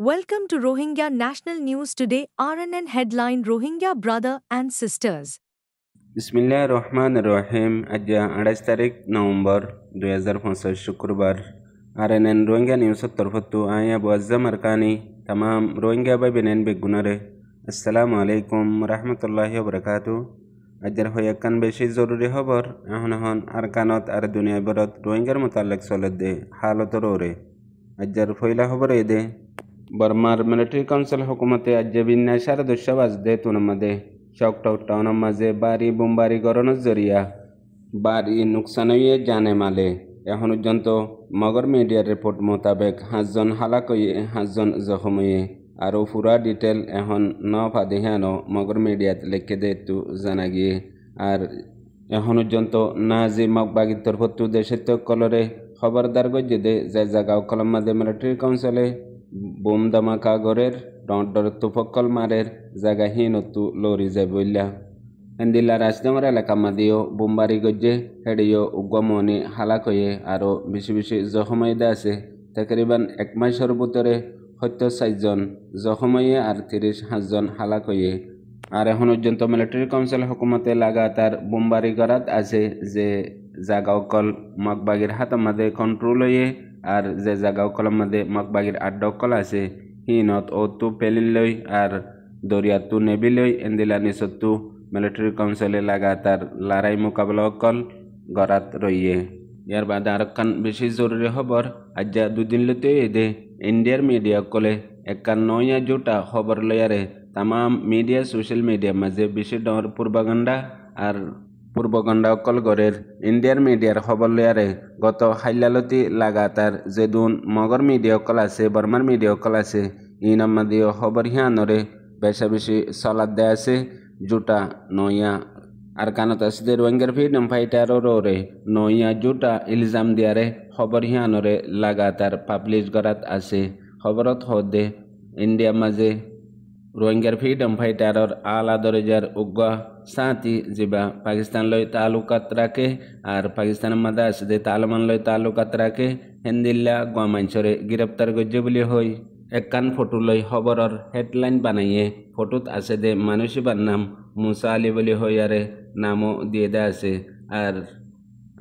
Welcome to Rohingya National News Today. RNN headline: Rohingya brother and sisters. बिस्मिल्लाह रहमान रहीम आज 28 तारीख नवंबर 2025 शुक्रवार RNN Rohingya news तरफतु आया बुअज़्ज़म अरकानी तमाम रोहिंग्या भाई बहन बेगुनारे अस्सलामु अलैकुम रहमतुल्लाहि व बरकातुहू अजर होयकन बेशी ज़रूरी खबर एहन अरकानत आर दुनिया बरत रोहिंग्यार मुताल्लिक सलदे हालत रोरे अजर फैला खबर एदे बर्मार मिलिटरी काउंसिल हुकूमते अज्जबिन्ना शार दुशवाज दे तुनमदे शॉकटाउन माजे बारी बुमबारी गरन जरिया बारी नुकसान जाने माले এখন পর্যন্ত মগর মিডিয়ার রিপোর্ট মোতাবেক 5 জন হালাক হয়ে 5 জন জখম হয়ে আর পুরা ডিটেল এখন ন ফাদিহানো মগর মিডিয়াত লিখে দে তো জানা গিয়ে আর এখন পর্যন্ত নাজি মগবাগির তরফতু দেশের কলরে খবরদার গজে দে যে জায়গা কলম মাঝে মিলিটারি কাউন্সিলে বোম দামাকা গরের ডর তুফকল মারের জায়গা হীনতু লরি যায় বললা এন্দিল্লা রাজধানীর এলাকা মাদিও বোমবারি গজ্জে হেডিও উগ্রমনি হালাক হয়ে আরও বেশি বেশি জখম হয়ে আছে তকরিবান 1 মাসের ভিতরে 74 জন জখম হয়ে আর 37 জন হালাক হয়ে আর এখন পর্যন্ত মিলিটারি কাউন্সিল হুকুমতে লাগাতার বোমবারি করাত আছে যে জায়গা অকল মগবাগির হাত মাঝে কন্ট্রোল হয়ে আর যে জায়গা অকলের মধ্যে মগবাগির আড্ডা অকল আছে হিনত ও তু পেলিলই আর দরিয়াতু নেবিলই এন্দিলা নিসত্তু মিলিটারি কাউন্সিলে লাগাতার লড়াই মোকাবেলা অকল গড়াত রইয়ে ইয়ার বাদে আরকান বেশি জরুরি খবর আজ দুদিন লতে এদে ইন্ডিয়ার মিডিয়া কলে একান নয়া জোটা খবর লয়ারে তামাম মিডিয়া সোশ্যাল মিডিয়া মাঝে বেশি ডর পূর্বগণ্ডা অকল গড়ের ইন্ডিয়ার মিডিয়ার খবর লয়ারে গত হাইলালতি লাগাতার যেদুন মগর মিডিয়া অকল আছে বর্মার মিডিয়া অকল আছে ইনামাদিও খবর হিয়ানরে বেশা বেশি চলাত দেয় আছে জোটা নয়া আর কানত আসতে রোহিঙ্গার ফ্রিডম ফাইটাররে নয়া জোটা ইলজাম দিয়ারে খবর হিয়ানরে লাগাতার পাবলিশ করাত আছে খবরত হদে ইন্ডিয়া মাঝে রোহিঙ্গার ফ্রিডম ফাইটারর আলা দরজার উগ্র সাথী যা পাকিস্তান লয় তালুকাত রাখে আর পাকিস্তানের মাঝে আসতে তালেবান লয় তালুকাত রাখে হেন্দিল্লা গোয়ামাঞ্চরে গ্রেপ্তার গজ্জে বলি হই একখান ফটো লই খবরর হেডলাইন বানাইয়ে ফটোত আছে দে মানুষিবার নাম মুসা আলী বলি হই আরে নামও দিয়ে দেয়া আছে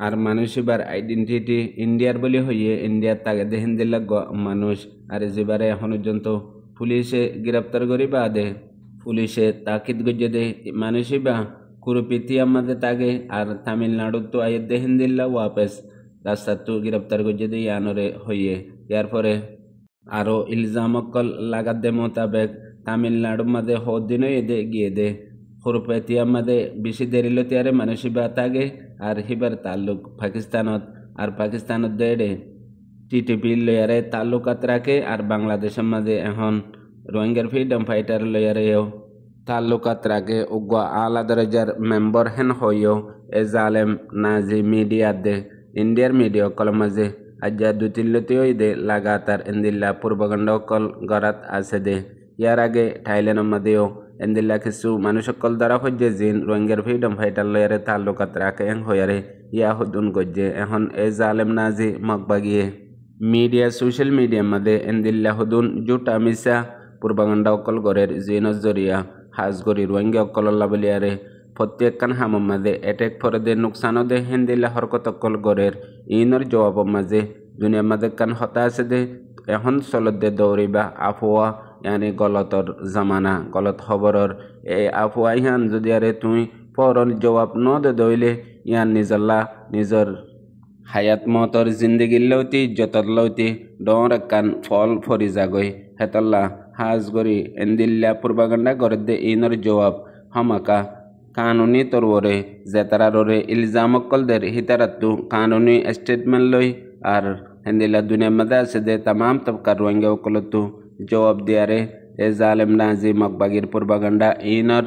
আর মানুষিবার আইডেন্টিটি ইন্ডিয়ার বলি হইয়ে ইন্ডিয়ার তাকে দে হিন্দিল্লা মানুষ আর যেবারে এখন পর্যন্ত পুলিশে গ্রেপ্তার করি বা দে পুলিশে তাকিদ গজ্জে দে মানুষিবা কুরুপিতিয়া মাঝে তাগে আর তামিলনাড়ুর তো আইয়ে দে হিন্দিল্লা ওয়াপেস রাস্তাতো গ্রেপ্তার গজ্জে দে ইয়ানরে হইয়ে ইয়ার পরে আরও ইলজাম অকল লাগাত দে মোতাবেক তামিলনাড়ুর মাঝে দিন এদে গিয়ে দে খুরপেতিয়া মাঝে বেশি দেরিল তিয়ারে মানুষিবা তাগে আর হিবার তাল্লুক পাকিস্তানত আর পাকিস্তানত দেড়ে টিটিপি লয়ারে তাল্লুকাত রাখে আর বাংলাদেশের মাঝে এখন রোহিঙ্গার ফ্রিডম ফাইটার লয়ারেও তাল্লুকাত রাখে উগ্র আলা দরজার মেম্বার হেন হইও এ জালেম নাজি মিডিয়া দে ইন্ডিয়ার মিডিয়া অকল মাঝে আজ দুতিল্লতেও দে লাগাতার এন্দিল্লা পূর্বগণ্ড অকল গড়াত আছে দে ইয়ার আগে থাইল্যান্ডের মাঝেও এন্দিল্লা কিছু মানুষ অকল দ্বারা হজ্জে জিন রোহিঙ্গার ফ্রিডম ফাইটার লয়ারে তাল্লুকাত রাখে এং হয়ারে ইয়া হদুন গজ্জে এখন এ জালেম নাজি মগবাগিয়ে মিডিয়া সোশ্যাল মিডিয়ার মাঝে এন্দিল্লা হদুন জোটা মিসা পূর্বগণ্ড অকল গড়ের জিনর জরিয়া হাজগরি রোহিঙ্গা অকল্লা বলিয়ারে প্রত্যেকখান হামর মাঝে এটেক ফরে দে নুকসানও দে হিন্দিল্লা হরকত অকল গড়ের ইনর জবাব মাঝে দুনিয়ার মাঝে কান হতা আছে দে এখন চলত দে দৌড়িবা আফওয়া ইয়ানি গলতর জামানা গলত খবরর এই আফওয়া ইহান যদি আরে তুই ফরন জবাব ন দে দইলে ইয়ান নিজর হায়াত মতর জিন্দগির লৌতি ইজ্জতর লৌতি ডর কান ফল ফরি যাগই হেতল্লা হাজ গরি এন্দিল্লা পূর্বাগণ্ডা গড়ে দে ইনর জবাব হামাকা কানুনি তরবরে জেতারারে ইলজাম অকল দের হিতারাতু কানুনি স্টেটমেন্ট লই আর হেন্দিল্লা দুনিয়ার মধ্যে আছে দে তামাম তবকার রোহিঙ্গা অকলতু জবাব দিয়ারে এ জালেম নাজি মগবাগির পূর্বাগণ্ডা ইনর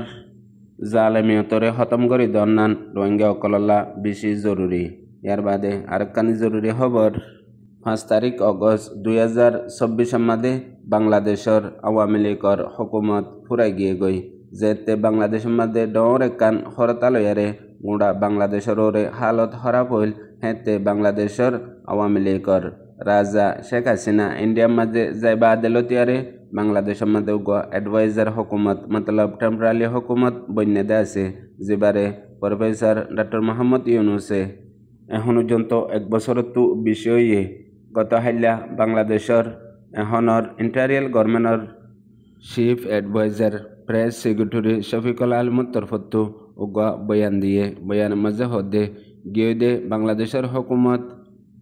জালেমিয়তরে খতম করি দন্নান রোহিঙ্গা অকলল্লা বেশি জরুরি ইয়ার বাদে আরেকখানি জরুরি খবর 5 তারিখ অগস্ট 2024 মাঝে বাংলাদেশের আওয়ামী লীগের হুকুমত ফুরাই গিয়ে গই যেতে বাংলাদেশের মধ্যে ডর একান হরতাল হয়ারে গোড়া বাংলাদেশের ওরে হালত খারাপ হইল হেতে বাংলাদেশের আওয়ামী লীগের রাজা শেখ হাসিনা ইন্ডিয়ার মাঝে যাইবা আদালতিয়ারে বাংলাদেশের মধ্যে অ্যাডভাইজার হুকুমত মতলব টেম্পোরারি হুকুমত বন্যদে আছে যেবারে প্রফেসর ডক্টর মোহাম্মদ ইউনুসে এখন পর্যন্ত 1 বছরত বেশি হইয়ে গত হাইলা বাংলাদেশের এখনের ইন্টারিয়াল গভর্নমেন্টর chief adviser press secretary Shafiqul আলমর তরফত বয়ান দিয়ে বয়ানের মাঝে হদে গিয়ে দে বাংলাদেশের হুকুমত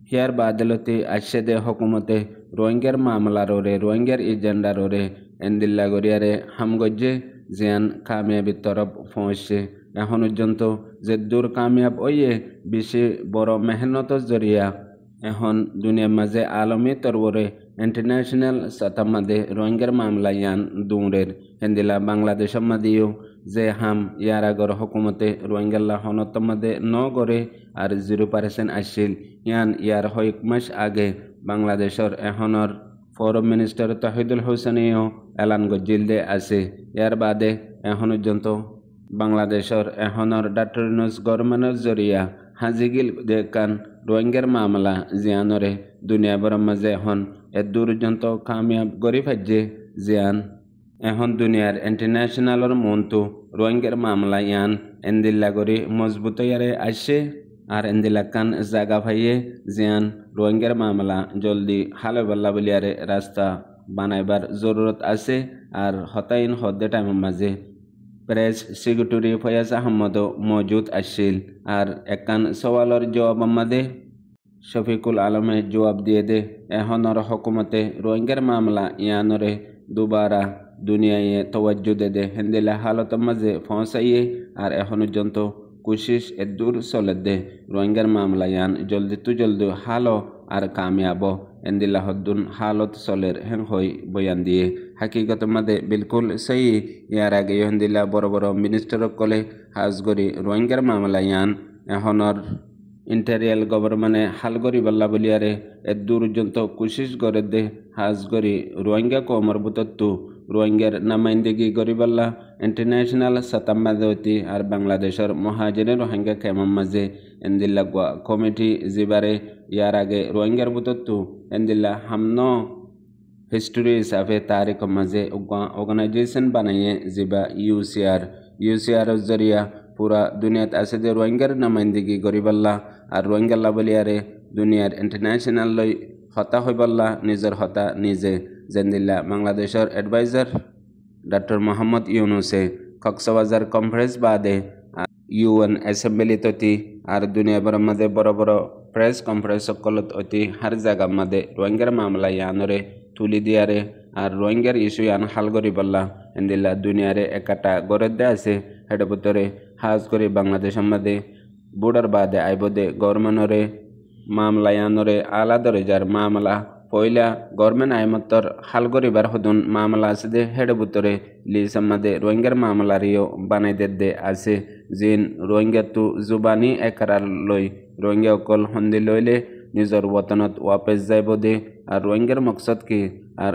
হিয়ার বাদলতে আসছে দে হুকুমতে রোহিঙ্গার মামলারে রোহিঙ্গার এজেন্ডারে এন্দিল্লা গরিয়ারে হামগজ্জে জিয়ান কামিয়াবির তরফ পৌঁছছে এখন পর্যন্ত যে দূর কামিয়াব হইয়ে বেশি বড় মেহনতর জরিয়া এখন দুনিয়ার মাঝে আলমী তরবরে ইন্টারন্যাশনাল সতহ মাঝে রোহিঙ্গার মামলা ইয়ান দৌড়ের হেন্দিলা বাংলাদেশের মাঝেও যে হাম ইয়ার আগর হুকুমতে রোহিঙ্গাল্লা হনত মাঝে ন গড়ে আর 0% আসছিল ইয়ার কয়েক মাস আগে বাংলাদেশের এখনের ফরেন মিনিস্টার তহিদুল হোসেনেও এলান গজ্জিল দে আছে ইয়ার বাদে এখন পর্যন্ত বাংলাদেশের এখনের ডক্টর ইউনূস গভর্নমেন্টের জরিয়া হাজিগিল দেখান রোহিঙ্গার মামলা জিয়ানরে দুনিয়াভর মাঝে এখন দূর পর্যন্ত কামিয়াব গরিব হাজ্যে জিয়ান এখন দুনিয়ার ইন্টারন্যাশনালর মনতো রোহিঙ্গার মামলা ইয়ান এন্দিল্লা গরি মজবুত ইয়ারে আসছে আর এন্দিল্লা কান জাগা ভাইয়ে জিয়ান রোহিঙ্গার মামলা জলদি হালে বল্লা বলিয়ারে রাস্তা বানাইবার জরুরত আছে আর হতাইন হদ্দে টাইমের মাঝে প্রেস সেক্রেটারি ফয়াজ আহমদও মজুদ আসছিল আর একান সওয়ালর জবাব মাদে শফিকুল আলমে জবাব দিয়ে দে এখনর হুকুমতে রোহিঙ্গার মামলা ইয়ানরে দুবারা দুনিয়ায় তওয়াজ্জু দে হেন্দিলা হালত মাঝে পৌঁছাইয়ে আর এখন পর্যন্ত কোশিশ দূর চলে দে রোহিঙ্গার মামলা ইয়ান জলদি তু জলদি হালো আর কামিয়াব এন্দিল্লা হদ্দুন হালত চলের হেন হই বয়ান দিয়ে হাকিগত মাদে বিলকুল সেই ইয়ার আগে হেন্দিল্লা বড় বড় মিনিস্টার কলে হাজগরি রোহিঙ্গার মামলা ইয়ান এখনর ইন্টারিয়াল গভর্নমেন্টে হালগরি বল্লা বলিয়ারে দূর পর্যন্ত কোশিশ করে দে হাজগরি রোহিঙ্গা কমর বুতত্তু রোহিঙ্গার নামাইন্দিগি গরিবাল্লা ইন্টারন্যাশনাল সতাম্মাদতি আর বাংলাদেশের মহাজনে রোহিঙ্গা কেমন মাঝে এন্দিল্লা কমিটি জিবারে ইয়ার আগে রোহিঙ্গার বুতত্তু এন্দিল্লা হামন হিস্টোরি হিসাবে তারিখ মাঝে অর্গানাইজেশন বানাইয়ে জিবা ইউসিআর জরিয়া পুরা দুনিয়াত আছে যে রোহিঙ্গার নামাইন্দিগি গরিবাল্লা আর রোহিঙ্গাল্লা বলিয়ারে দুনিয়ার ইন্টারন্যাশনাল লই হতা হইবাল্লা নিজের হতা নিজে জেন্দিল্লা বাংলাদেশের অ্যাডভাইজার ডক্টর মোহাম্মদ ইউনুসে কক্সবাজার কনফারেন্স বাদে UN অ্যাসেম্বলি ততি আর দুনিয়াভর মাঝে বড় বড় প্রেস কনফারেন্স সকলত অতি হার জায়গা মাঝে রোহিঙ্গার মামলা ইয়ানরে তুলি দিয়ারে আর রোহিঙ্গার ইস্যু ইয়ান হাল করি বললা এন্দিল্লা দুনিয়ারে একাটা গড়ে আছে হেড ভিতরে হাজ করে বাংলাদেশের মাঝে বর্ডার বাদে আইবদে গভর্নমেন্টরে মামলা ইয়ানরে আলাদা যার মামলা পয়লা গভর্নমেন্ট আইমতর হাল করিবার হদুন মামলা আছে দে হেড ভিতরে লিসার মাঝে রোহিঙ্গার মামলারিও বানাই দে আছে জিন রোহিঙ্গা তু জুবানি একরার লই রোহিঙ্গা অকল হন্দি লইলে নিজের ওতনত ওয়াপেস যাইব দে আর রোহিঙ্গার মকসদ কি আর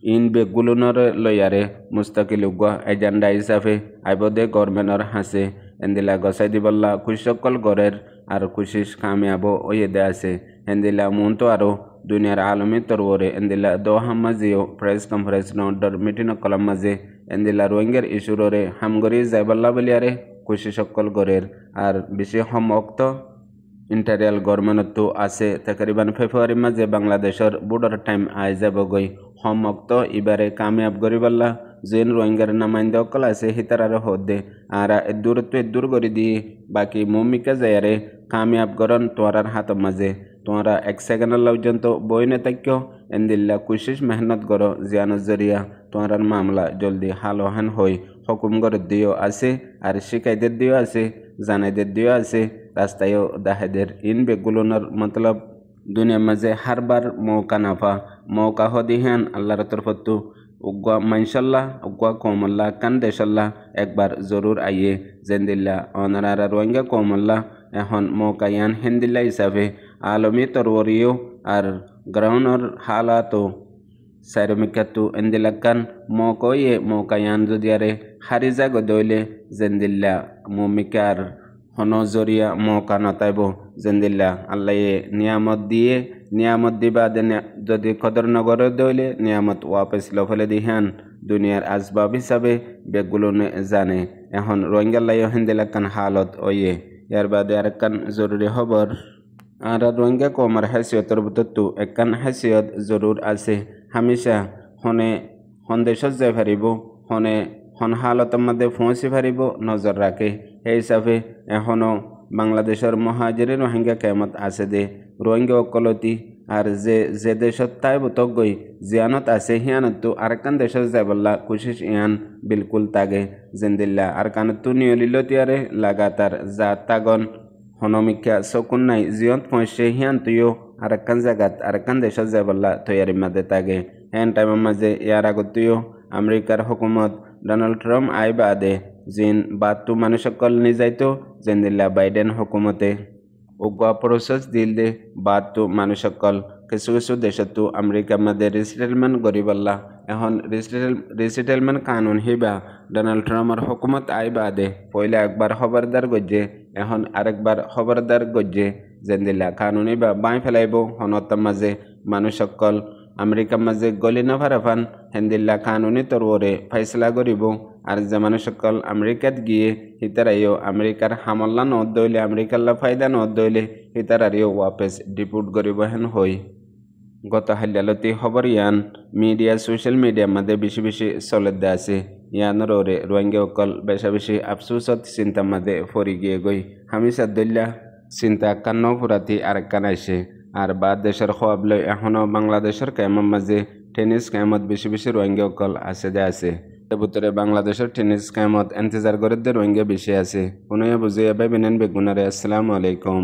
ইন বেগুলুনর লইয়ারে মুস্তাকিল এজেন্ডা হিসাবে আইব দে গভর্নমেন্টর হাসে এন্দিলা গসাই দিবল্লা কুশকল গড়ের আর কুশিস কামিয়াব ওয়ে দে আছে এন্দিলা মন তো আরো দুনিয়ার আলমী তরবরে এন্দিলা দোহা মাঝেও প্রেস কনফারেন্স নডর মিটিং কলাম মাঝে এন্দিলা রোহিঙ্গার ইস্যুরে হামগরি যাইবাল্লা বলিয়ারে কুশিসকল গড়ের আর বেশি সমক্ত ইন্টারিয়াল গভর্নমেন্ট আছে তকরিবান ফেব্রুয়ারি মাঝে বাংলাদেশের বর্ডার টাইম আই যাবগৈ সমক্ত এবারে কামিয়াব গরিবাল্লা যেন রোহিঙ্গার নামাইন্দা অকল আছে হিতারারে হদে আর দূর করে দিয়ে বাকি মমিকা যায়ারে কামিয়াব গরন তোয়ার হাত মাঝে তোমরা 1 সেকেন্ডের পর্যন্ত বই নে তাক্য এন্দিল্লা কোশিশ মেহনত করো জিয়ানোর জরিয়া তোমার মামলা জলদি হালো হান হই হুকুম করে দিও আছে আর শিকাইদের দিও আছে জানাইদের দিও আছে রাস্তায়ও দাহেদের ইন বেগুলোনার মতলব দুনিয়ার মাঝে হারবার মৌকা নাফা মৌকা হদিহান আল্লাহর তরফতু উগ্গা মাইশাল্লাহ উগ্গা কৌমল্লাহ কান দেশাল্লাহ একবার জরুর আইয়ে জেন্দিল্লা অনারা রোহিঙ্গা কৌমল্লাহ এখন মৌকায়ান হিন্দিল্লা হিসাবে আলমী তরবরিও আর গ্রাউন্ডর হালাতো সাইরমিকাতু এন্দিলাকান মৌকয়ে মৌকায়ান যদিয়ারে হারিজা গদইলে জেন্দিল্লা মৌমিকার হন জরিয়া মৌকা নতাইব জেন্দিল্লা আল্লাহে নিয়ামত দিয়ে নিয়ামত দিবা দে যদি কদর নগর দইলে নিয়ামত ওয়াপস লফলে দিহান দুনিয়ার আসবাব হিসাবে বেগগুলো জানে এখন রোহিঙ্গা লাই হিন্দিলাকান হালত ওয়ে ইয়ার বাদে আরেকখান জরুরি খবর আর রোহিঙ্গা কমার হাসিয়তর ভিতরতো একখান হাসিয়ত জরুর আছে হামেশা দেশত যাই পারিব হন হালতের মধ্যে পৌঁছে পারিব নজর রাখে সেই হিসাবে এখনও বাংলাদেশের মহাজিরে রোহিঙ্গা কেমত আছে দে রোহিঙ্গা অকলতি আর যে দেশত তাই বুতক গই জিয়ানত আছে হিয়ানতো আরেকখান দেশত যাবল্লা কুশিস ইয়ান বিলকুল তাগে জিন্দিল্লা আর কানতো নিয়লিলতিয়ারে লাগাতার যা তাগন হনমিকা চকুন নাই জিয়ত পৌঁছে হিয়ানতুইও আরেকখান জায়গাত আরেকখান দেশত যাবল্লা তৈয়ারি মাঝে তাগে হেন টাইমের মাঝে ইয়ার আগতেও আমেরিকার হুকুমত ডোনাল্ড ট্রাম্প আই বাদে জিন বাদটো মানুষসকল নিজাইতো জেন্দিল্লা বাইডেন হুকুমতে উগোয়া প্রসেস দিল দে বাদটো মানুষসকল কিছু কিছু দেশতো আমেরিকার মধ্যে রিসেটেলমেন্ট গরিবাল্লা এখন রিসেটেলমেন্ট কানুন হিবা ডোনাল্ড ট্রাম্পের হুকুমত আই বাদে পয়লা একবার খবরদার গজ্জে এখন আরেকবার খবরদার গজ্জে জেন্দিল্লা কানুনি বা বাই ফেলাইব হনতার মাঝে মানুষসকল আমেরিকার মাঝে গলি নভারাফান হেন্দিল্লা কানুনি তরওরে ফাইসলা করিব আর যে মানুষসকল আমেরিকাত গিয়ে হিতারাইও আমেরিকার হামল্লা নদ দইলে আমেরিকাল্লা ফায়দা নদ দইলে হিতারারিও ওয়াপেস ডিপুট করিব হেন হই গত হাল্যালতি খবর ইয়ান মিডিয়া সোশ্যাল মিডিয়ার মধ্যে বেশি বেশি চলে আছে ইয়ানোর ওরে রোহিঙ্গা অকল বেশা বেশি আফসোসত চিন্তার মধ্যে ফরি গিয়ে গই হামিশা দল্লা চিন্তা কান্ন ফুরাতি আরেকখান আইসে আর বাদ দেশের খোয়াব লই এখনও বাংলাদেশের ক্যামের মাঝে টেনিস ক্যামত বেশি বেশি রোহিঙ্গা অকল আছে ভিতরে বাংলাদেশের টেনিস ক্যামত এন্তজার করে রোহিঙ্গা বেশি আছে কোনো বুঝিয়ে ভাই বিনেন বেগুনারে আসসালামু আলাইকুম।